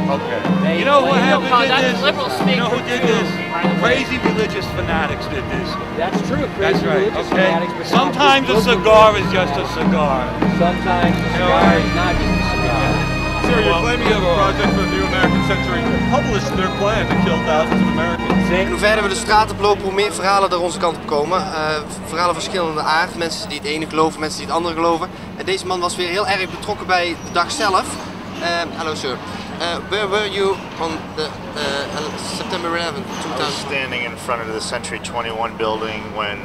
Okay. You know what happened to this? You know who did this? Crazy religious fanatics did this. That's true. That's right. Okay. Sometimes a cigar is just a cigar. Sometimes a cigar is not just a cigar. Sir, you're claiming you have a project for the new American century. Publish their plan to kill thousands of Americans. En hoe verder we de straat op lopen, hoe meer verhalen er onze kant op komen. Verhalen verschillende aard. Mensen die het ene geloven, mensen die het andere geloven. En deze man was weer heel erg betrokken bij de dag zelf. Hello sir. Where were you on the September 11th, 2000? I was standing in front of the Century 21 building when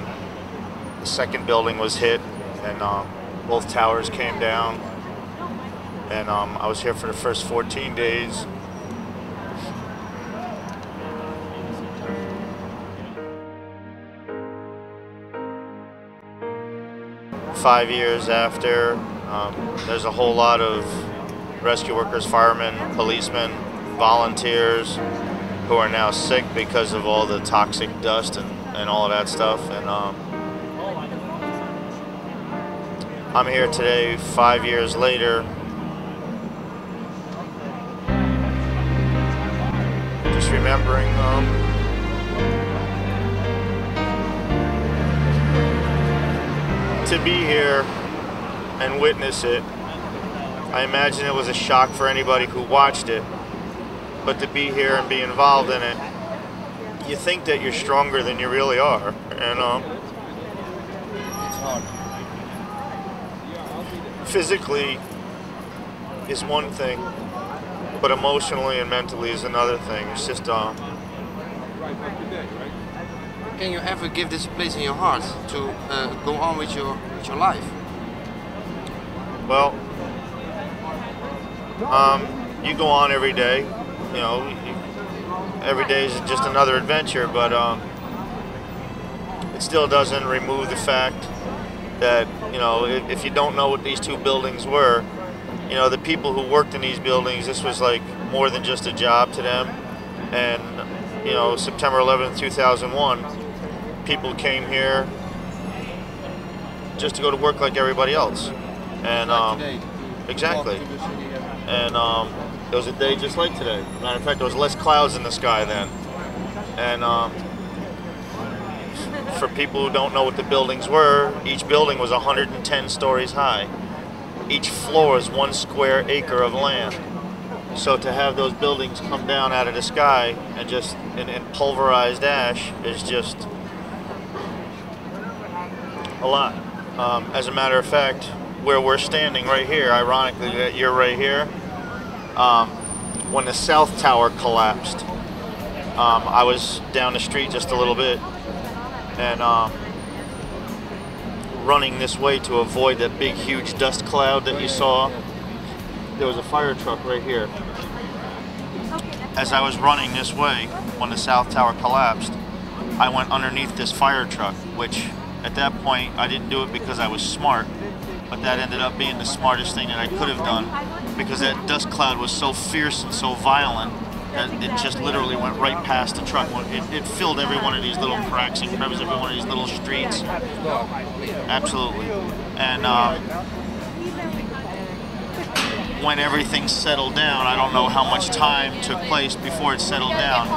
the second building was hit and both towers came down. And I was here for the first 14 days. Five years after, there's a whole lot of rescue workers, firemen, policemen, volunteers who are now sick because of all the toxic dust and all of that stuff. And I'm here today, 5 years later, just remembering to be here and witness it. I imagine it was a shock for anybody who watched it, but to be here and be involved in it, you think that you're stronger than you really are, and physically is one thing, but emotionally and mentally is another thing. It's just Can you ever give this a place in your heart to go on with your life? Well, you go on every day, you know, every day is just another adventure, but it still doesn't remove the fact that, you know, if you don't know what these two buildings were, you know, the people who worked in these buildings, this was like more than just a job to them. And, you know, September 11th, 2001, people came here just to go to work like everybody else. And exactly. And it was a day just like today. Matter of fact, there was less clouds in the sky then. And for people who don't know what the buildings were, each building was 110 stories high. Each floor is 1 square acre of land. So to have those buildings come down out of the sky and just in pulverized ash is just a lot. As a matter of fact, where we're standing right here, ironically that you're right here, when the South Tower collapsed, I was down the street just a little bit and running this way to avoid that big huge dust cloud that you saw. There was a fire truck right here. As I was running this way when the South Tower collapsed, I went underneath this fire truck, which at that point I didn't do it because I was smart, but that ended up being the smartest thing that I could have done, because that dust cloud was so fierce and so violent that it just literally went right past the truck. It filled every one of these little cracks and crevices, every one of these little streets. Absolutely. And when everything settled down, I don't know how much time took place before it settled down,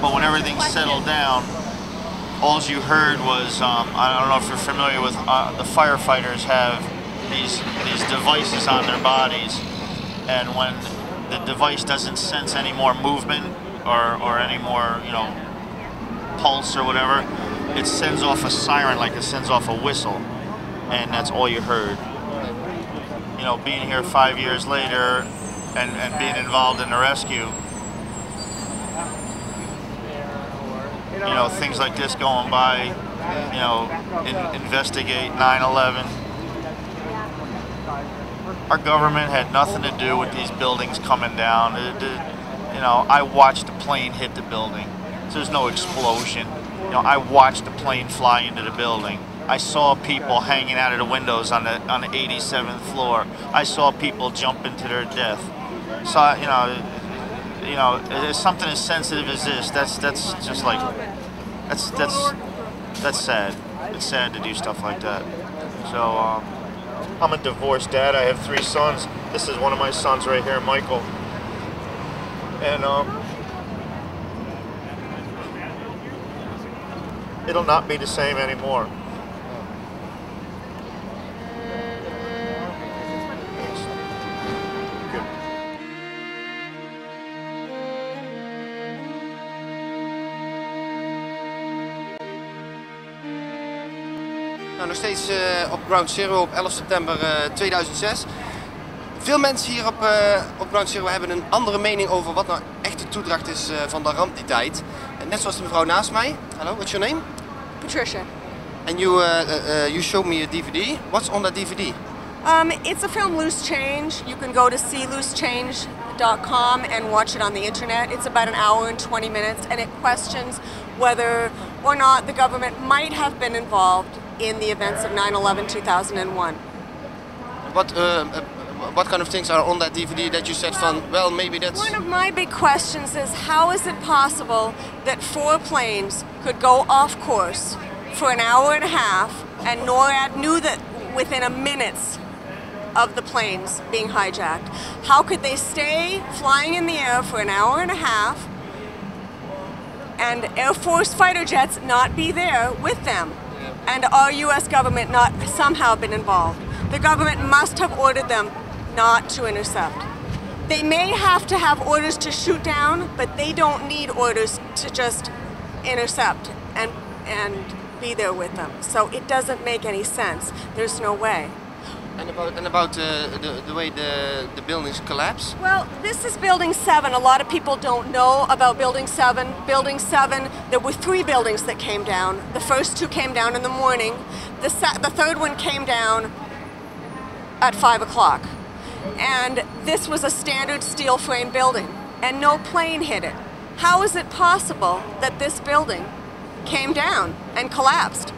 but when everything settled down, all you heard was, I don't know if you're familiar with, the firefighters have these devices on their bodies, and when the device doesn't sense any more movement or any more, you know, pulse or whatever, it sends off a siren, like it sends off a whistle, and that's all you heard. You know, being here 5 years later and being involved in the rescue, you know, things like this going by, you know, investigate 9/11. Our government had nothing to do with these buildings coming down. You know, I watched the plane hit the building. So there's no explosion. You know, I watched the plane fly into the building. I saw people hanging out of the windows on the 87th floor. I saw people jump into their death. So you know, it's something as sensitive as this. That's just like that's sad. It's sad to do stuff like that. So I'm a divorced dad. I have 3 sons. This is one of my sons right here, Michael. And it'll not be the same anymore. Nou, nog steeds op Ground Zero op 11 september 2006. Veel mensen hier op Ground Zero hebben een andere mening over wat nou echt de toedracht is van de ramp die tijd. Net zoals de mevrouw naast mij. Hello, what's your name? Patricia. And you showed me a DVD. What's on that DVD? It's a film, Loose Change. You can go to seeloosechange.com and watch it on the internet. It's about an hour and 20 minutes, and it questions whether or not the government might have been involved in the events of 9/11/2001. What kind of things are on that DVD that you said from, well, maybe that's... One of my big questions is, how is it possible that 4 planes could go off course for an hour and a half, and NORAD knew that within minutes of the planes being hijacked? How could they stay flying in the air for an hour and a half and Air Force fighter jets not be there with them? And our US government not somehow been involved? The government must have ordered them not to intercept. They may have to have orders to shoot down, but they don't need orders to just intercept and be there with them. So it doesn't make any sense. There's no way. And about the way the buildings collapse? Well, this is Building 7. A lot of people don't know about Building 7. Building 7, there were 3 buildings that came down. The first 2 came down in the morning. The third one came down at 5 o'clock. And this was a standard steel frame building, and no plane hit it. How is it possible that this building came down and collapsed?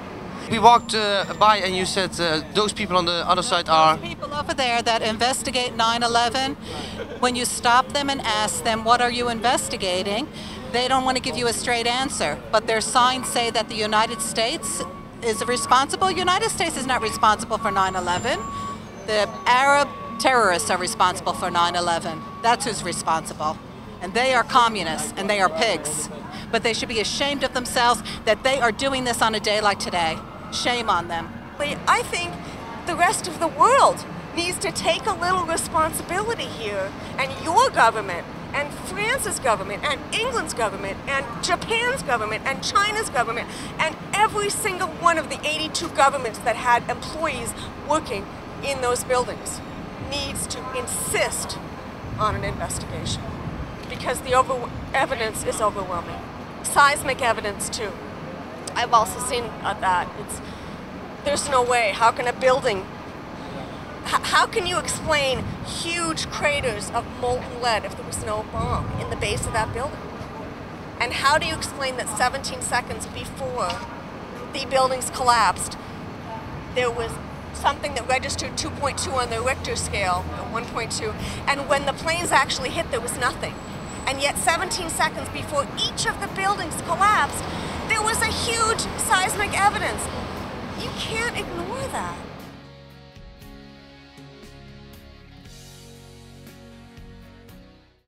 We walked by and you said those people on the other side are... Those people over there that investigate 9/11, when you stop them and ask them, what are you investigating? They don't want to give you a straight answer, but their signs say that the United States is responsible. United States is not responsible for 9/11. The Arab terrorists are responsible for 9/11. That's who's responsible. And they are communists and they are pigs. But they should be ashamed of themselves that they are doing this on a day like today. Shame on them. I think the rest of the world needs to take a little responsibility here, and your government, and France's government, and England's government, and Japan's government, and China's government, and every single one of the 82 governments that had employees working in those buildings needs to insist on an investigation, because the evidence is overwhelming. Seismic evidence too. I've also seen that. There's no way. How can a building, how can you explain huge craters of molten lead if there was no bomb in the base of that building? And how do you explain that 17 seconds before the buildings collapsed, there was something that registered 2.2 on the Richter scale, or 1.2, and when the planes actually hit, there was nothing. And yet 17 seconds before each of the buildings collapsed, there was a huge seismic evidence. You can't ignore that.